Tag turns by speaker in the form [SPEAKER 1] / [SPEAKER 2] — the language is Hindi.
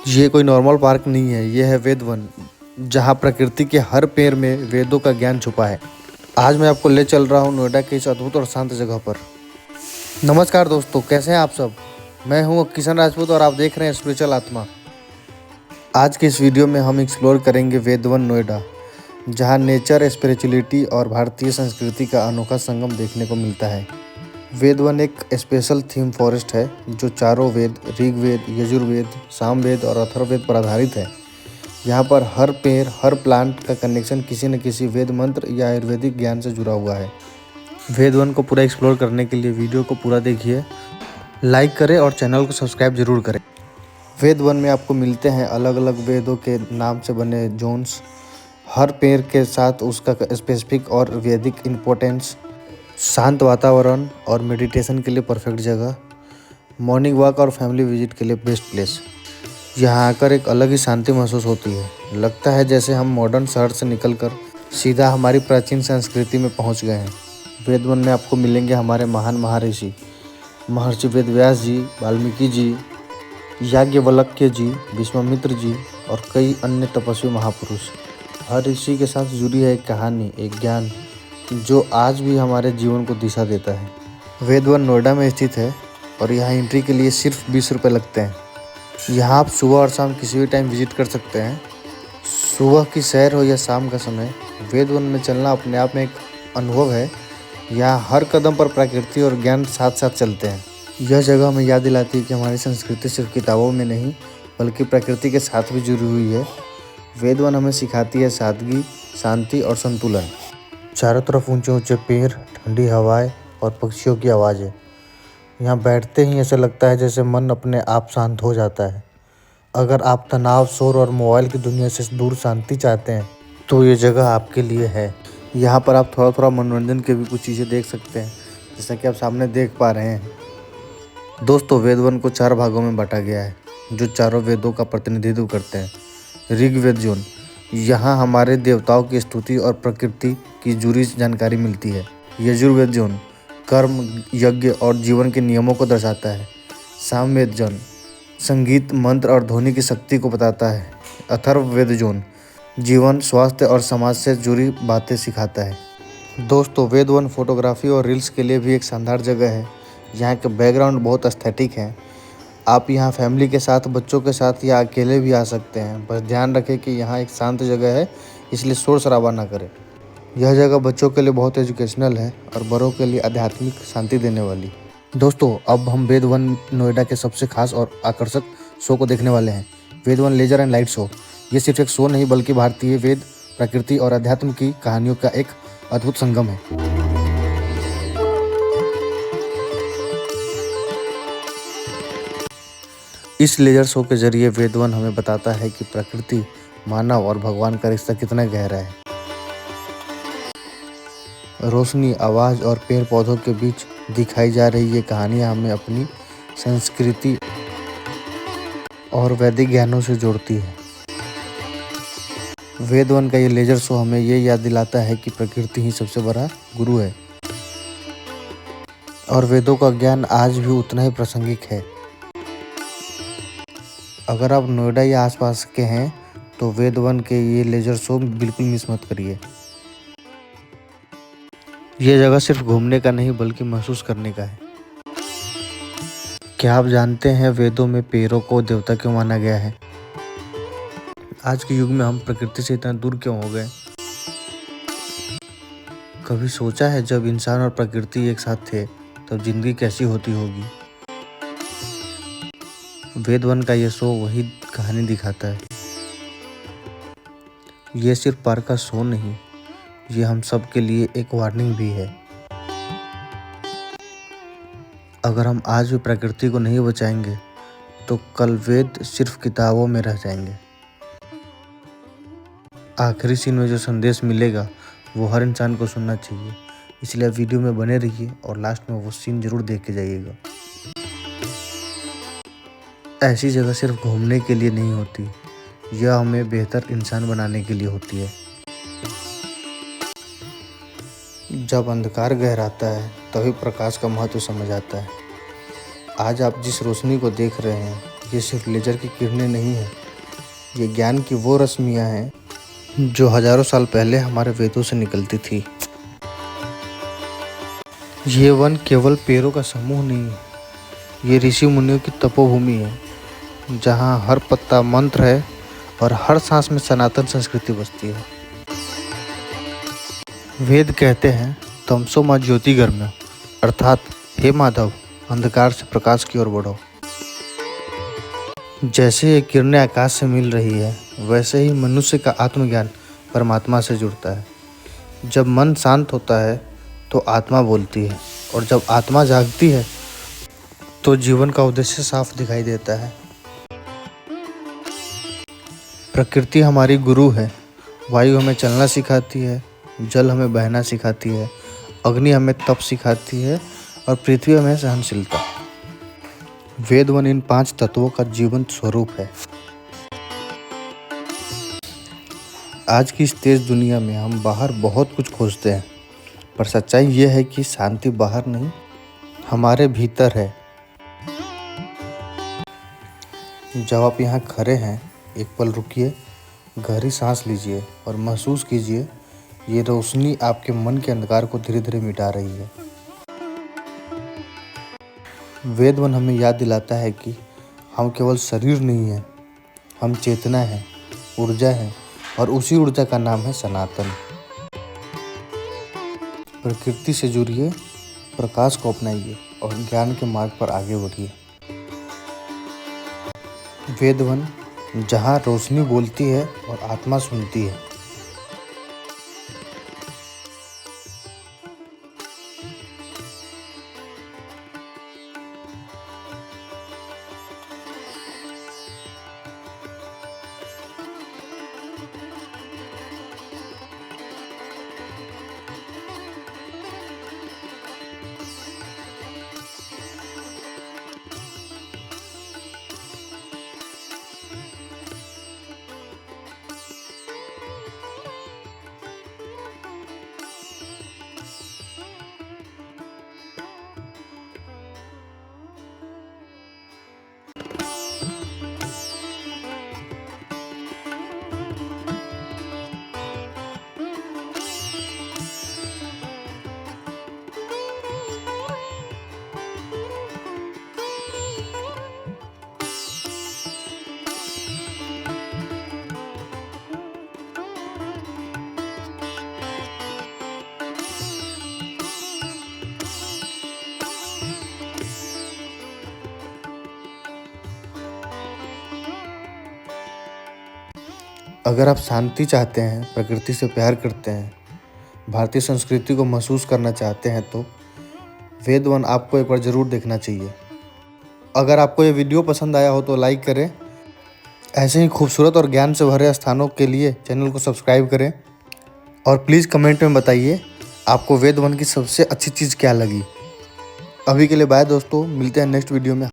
[SPEAKER 1] ये कोई नॉर्मल पार्क नहीं है, ये है वेद वन, जहाँ प्रकृति के हर पेड़ में वेदों का ज्ञान छुपा है। आज मैं आपको ले चल रहा हूँ नोएडा की इस अद्भुत और शांत जगह पर। नमस्कार दोस्तों, कैसे हैं आप सब। मैं हूँ किशन राजपूत और आप देख रहे हैं स्पिरिचुअल आत्मा। आज के इस वीडियो में हम एक्सप्लोर करेंगे वेद वन नोएडा, जहाँ नेचर, स्पिरिचुअलिटी और भारतीय संस्कृति का अनोखा संगम देखने को मिलता है। वेद वन एक स्पेशल थीम फॉरेस्ट है जो चारों वेद, ऋग्वेद, यजुर्वेद, सामवेद और अथर्ववेद पर आधारित है। यहाँ पर हर पेड़, हर प्लांट का कनेक्शन किसी न किसी वेद मंत्र या आयुर्वेदिक ज्ञान से जुड़ा हुआ है। वेद वन को पूरा एक्सप्लोर करने के लिए वीडियो को पूरा देखिए, लाइक करें और चैनल को सब्सक्राइब जरूर करें। वेद वन में आपको मिलते हैं अलग अलग वेदों के नाम से बने जोन्स, हर पेड़ के साथ उसका स्पेसिफिक और वैदिक इम्पोर्टेंस, शांत वातावरण और मेडिटेशन के लिए परफेक्ट जगह, मॉर्निंग वॉक और फैमिली विजिट के लिए बेस्ट प्लेस। यहाँ आकर एक अलग ही शांति महसूस होती है। लगता है जैसे हम मॉडर्न शहर से निकलकर सीधा हमारी प्राचीन संस्कृति में पहुँच गए हैं। वेद वन में आपको मिलेंगे हमारे महान महर्षि, महर्षि वेदव्यास जी, वाल्मीकि जी, याज्ञवल्क्य जी, विश्वामित्र जी और कई अन्य तपस्वी महापुरुष। हर ऋषि के साथ जुड़ी है एक कहानी, एक ज्ञान जो आज भी हमारे जीवन को दिशा देता है। वेद वन नोएडा में स्थित है और यहाँ एंट्री के लिए सिर्फ 20 रुपये लगते हैं। यहाँ आप सुबह और शाम किसी भी टाइम विजिट कर सकते हैं। सुबह की सैर हो या शाम का समय, वेद वन में चलना अपने आप में एक अनुभव है। यहाँ हर कदम पर प्रकृति और ज्ञान साथ साथ चलते हैं। यह जगह हमें याद दिलाती है कि हमारी संस्कृति सिर्फ किताबों में नहीं बल्कि प्रकृति के साथ भी जुड़ी हुई है। वेद वन हमें सिखाती है सादगी, शांति और संतुलन। चारों तरफ ऊंचे ऊंचे पेड़, ठंडी हवाएं और पक्षियों की आवाज़ें। यहाँ बैठते ही ऐसा लगता है जैसे मन अपने आप शांत हो जाता है। अगर आप तनाव, शोर और मोबाइल की दुनिया से दूर शांति चाहते हैं तो ये जगह आपके लिए है। यहाँ पर आप थोड़ा थोड़ा मनोरंजन के भी कुछ चीज़ें देख सकते हैं, जैसा कि आप सामने देख पा रहे हैं। दोस्तों, वेद वन को 4 भागों में बांटा गया है जो चारों वेदों का प्रतिनिधित्व करते हैं। ऋग्वेद जोन, यहाँ हमारे देवताओं की स्तुति और प्रकृति की जुड़ी जानकारी मिलती है। यजुर्वेद जोन कर्म, यज्ञ और जीवन के नियमों को दर्शाता है। सामवेद जोन संगीत, मंत्र और ध्वनि की शक्ति को बताता है। अथर्ववेद जोन जीवन, स्वास्थ्य और समाज से जुड़ी बातें सिखाता है। दोस्तों, वेद वन फोटोग्राफी और रील्स के लिए भी एक शानदार जगह है। यहाँ के बैकग्राउंड बहुत एस्थेटिक हैं। आप यहाँ फैमिली के साथ, बच्चों के साथ या अकेले भी आ सकते हैं। बस ध्यान रखें कि यहाँ एक शांत जगह है, इसलिए शोर शराबा ना करें। यह जगह बच्चों के लिए बहुत एजुकेशनल है और बड़ों के लिए आध्यात्मिक शांति देने वाली। दोस्तों, अब हम वेद वन नोएडा के सबसे खास और आकर्षक शो को देखने वाले हैं, Ved Van laser and light show. ये सिर्फ एक शो नहीं बल्कि भारतीय वेद, प्रकृति और अध्यात्म की कहानियों का एक अद्भुत संगम है। इस लेजर शो के जरिए वेद वन हमें बताता है कि प्रकृति, मानव और भगवान का रिश्ता कितना गहरा है। रोशनी, आवाज़ और पेड़ पौधों के बीच दिखाई जा रही ये कहानियाँ हमें अपनी संस्कृति और वैदिक ज्ञानों से जोड़ती है। वेद वन का ये लेजर शो हमें ये याद दिलाता है कि प्रकृति ही सबसे बड़ा गुरु है और वेदों का ज्ञान आज भी उतना ही प्रासंगिक है। अगर आप नोएडा या आसपास के हैं तो वेद वन के ये लेजर शो बिल्कुल मिस मत करिए। ये जगह सिर्फ घूमने का नहीं बल्कि महसूस करने का है। क्या आप जानते हैं वेदों में पेड़ों को देवता क्यों माना गया है? आज के युग में हम प्रकृति से इतना दूर क्यों हो गए? कभी सोचा है जब इंसान और प्रकृति एक साथ थे तब जिंदगी कैसी होती होगी? वेद वन का ये शो वही कहानी दिखाता है। ये सिर्फ पार्क का शो नहीं, ये हम सब के लिए एक वार्निंग भी है। अगर हम आज भी प्रकृति को नहीं बचाएंगे तो कल वेद सिर्फ किताबों में रह जाएंगे। आखिरी सीन में जो संदेश मिलेगा वो हर इंसान को सुनना चाहिए, इसलिए वीडियो में बने रहिए और लास्ट में वो सीन जरूर देख के जाइएगा। ऐसी जगह सिर्फ घूमने के लिए नहीं होती, यह हमें बेहतर इंसान बनाने के लिए होती है। जब अंधकार गहराता है तभी प्रकाश का महत्व समझ आता है। आज आप जिस रोशनी को देख रहे हैं ये सिर्फ लेजर की किरणें नहीं हैं, ये ज्ञान की वो रश्मियाँ हैं जो हजारों साल पहले हमारे वेदों से निकलती थी। ये वन केवल पेड़ों का समूह नहीं है, ये ऋषि मुनियों की तपोभूमि है, जहाँ हर पत्ता मंत्र है और हर सांस में सनातन संस्कृति बसती है। वेद कहते हैं तमसो मां ज्योतिर्गमय, अर्थात हे माधव, अंधकार से प्रकाश की ओर बढ़ो। जैसे ये किरणें आकाश से मिल रही है, वैसे ही मनुष्य का आत्मज्ञान परमात्मा से जुड़ता है। जब मन शांत होता है तो आत्मा बोलती है, और जब आत्मा जागती है तो जीवन का उद्देश्य साफ दिखाई देता है। प्रकृति हमारी गुरु है। वायु हमें चलना सिखाती है, जल हमें बहना सिखाती है, अग्नि हमें तप सिखाती है और पृथ्वी हमें सहनशीलता। वेद वन इन 5 तत्वों का जीवंत स्वरूप है। आज की इस तेज दुनिया में हम बाहर बहुत कुछ खोजते हैं, पर सच्चाई यह है कि शांति बाहर नहीं, हमारे भीतर है। जब आप यहाँ खड़े हैं, एक पल रुकिए, गहरी सांस लीजिए और महसूस कीजिए, ये रोशनी आपके मन के अंधकार को धीरे धीरे मिटा रही है। वेद वन हमें याद दिलाता है कि हम केवल शरीर नहीं हैं, हम चेतना हैं, ऊर्जा हैं, और उसी ऊर्जा का नाम है सनातन। प्रकृति से जुड़िए, प्रकाश को अपनाइए और ज्ञान के मार्ग पर आगे बढ़िए। वेद वन, जहाँ रोशनी बोलती है और आत्मा सुनती है। अगर आप शांति चाहते हैं, प्रकृति से प्यार करते हैं, भारतीय संस्कृति को महसूस करना चाहते हैं, तो वेद वन आपको एक बार ज़रूर देखना चाहिए। अगर आपको ये वीडियो पसंद आया हो तो लाइक करें। ऐसे ही खूबसूरत और ज्ञान से भरे स्थानों के लिए चैनल को सब्सक्राइब करें, और प्लीज़ कमेंट में बताइए आपको वेद वन की सबसे अच्छी चीज़ क्या लगी। अभी के लिए बाय दोस्तों, मिलते हैं नेक्स्ट वीडियो में।